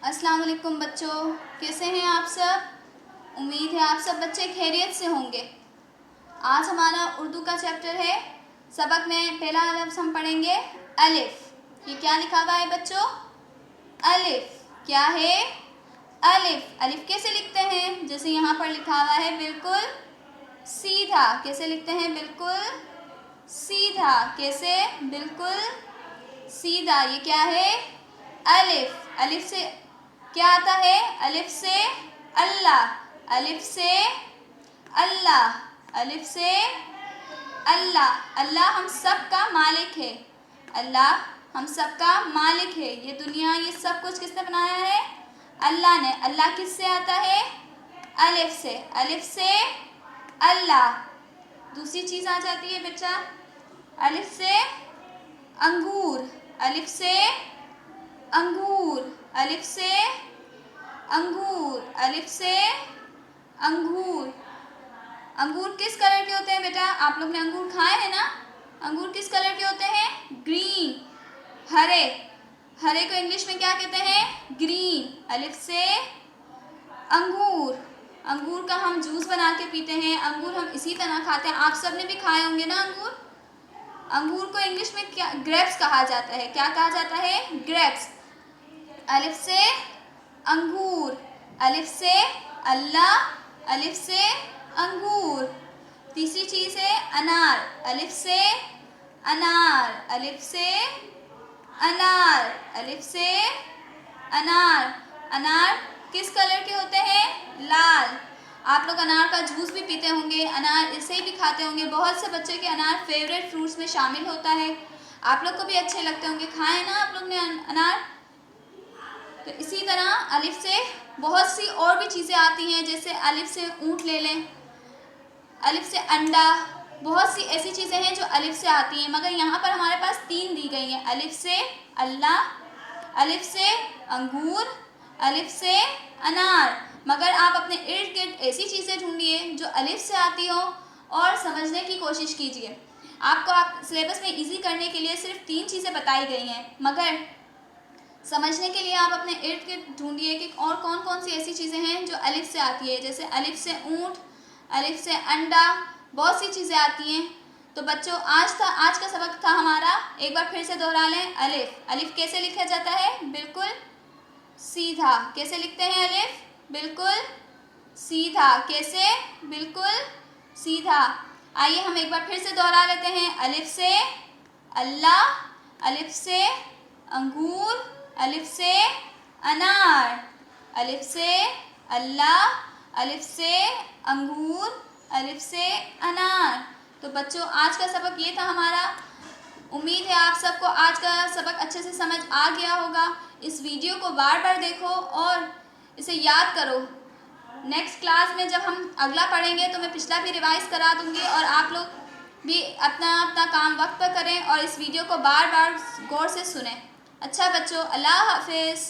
अस्सलाम वालेकुम बच्चों, कैसे हैं आप सब। उम्मीद है आप सब बच्चे खैरियत से होंगे। आज हमारा उर्दू का चैप्टर है। सबक में पहला लफ्ज़ हम पढ़ेंगे अलिफ। ये क्या लिखा हुआ है बच्चों? अलिफ। क्या है? अलिफ। अलिफ कैसे लिखते हैं? जैसे यहाँ पर लिखा हुआ है, बिल्कुल सीधा। कैसे लिखते हैं? बिल्कुल सीधा। कैसे? बिल्कुल सीधा। ये क्या है? अलिफ। अलिफ से क्या आता है? अलिफ से अल्लाह। अलिफ से अल्लाह। अलिफ से अल्लाह। अल्लाह हम सब का मालिक है। अल्लाह हम सब का मालिक है। ये दुनिया, ये सब कुछ किसने बनाया है? अल्लाह ने। अल्लाह किससे आता है? अलिफ से। अलिफ से अल्लाह। दूसरी चीज़ आ जाती है बच्चा, अलिफ से अंगूर। अलिफ से अंगूर। अलिफ से अंगूर। अलिफ से अंगूर। अंगूर किस कलर के होते हैं बेटा? आप लोग ने अंगूर खाए हैं ना? अंगूर किस कलर के होते हैं? ग्रीन, हरे। हरे को इंग्लिश में क्या कहते हैं? ग्रीन। अलिफ से अंगूर। अंगूर का हम जूस बना के पीते हैं। अंगूर हम इसी तरह खाते हैं। आप सब ने भी खाए होंगे ना अंगूर। अंगूर को इंग्लिश में क्या, ग्रेप्स कहा जाता है। क्या कहा जाता है? ग्रेप्स। अलिफ से अंगूर। अलिफ से अल्लाह। अलिफ से अंगूर। तीसरी चीज़ है अनार। अलिफ से अनार। अलिफ से अनार। अलिफ से अनार। अनार किस कलर के होते हैं? लाल। आप लोग अनार का जूस भी पीते होंगे, अनार इसे भी खाते होंगे। बहुत से बच्चे के अनार फेवरेट फ्रूट्स में शामिल होता है। आप लोग को भी अच्छे लगते होंगे, खाए ना आप लोग ने अनार। तो इसी तरह अलिफ से बहुत सी और भी चीज़ें आती हैं। जैसे अलिफ से ऊँट ले लें, अलिफ से अंडा। बहुत सी ऐसी चीज़ें हैं जो अलिफ से आती हैं, मगर यहाँ पर हमारे पास 3 दी गई हैं। अलिफ से अल्लाह, अलिफ से अंगूर, अलिफ से अनार। मगर आप अपने इर्द गिर्द ऐसी चीज़ें ढूंढिए जो अलिफ से आती हो और समझने की कोशिश कीजिए। आपको सिलेबस में इजी करने के लिए सिर्फ 3 चीज़ें बताई गई हैं, मगर समझने के लिए आप अपने इर्द गिर्द ढूंढिए कि और कौन कौन सी ऐसी चीज़ें हैं जो अलिफ से आती है। जैसे अलिफ से ऊँट, अलिफ से अंडा, बहुत सी चीज़ें आती हैं। तो बच्चों आज का सबक था हमारा, एक बार फिर से दोहरा लें। अलिफ। अलिफ कैसे लिखा जाता है? बिल्कुल सीधा। कैसे लिखते हैं अलिफ? बिल्कुल सीधा। कैसे? बिल्कुल सीधा। आइए हम एक बार फिर से दोहरा लेते हैं। अलिफ से अल्लाह, अलिफ से अंगूर, अलिफ से अनार। अलिफ से अल्लाह, अलिफ से अंगूर, अलिफ से अनार। तो बच्चों आज का सबक ये था हमारा। उम्मीद है आप सबको आज का सबक अच्छे से समझ आ गया होगा। इस वीडियो को बार बार देखो और इसे याद करो। नेक्स्ट क्लास में जब हम अगला पढ़ेंगे तो मैं पिछला भी रिवाइज़ करा दूँगी और आप लोग भी अपना अपना काम वक्त पर करें और इस वीडियो को बार बार गौर से सुनें। अच्छा बच्चों, अल्लाह हाफिज़।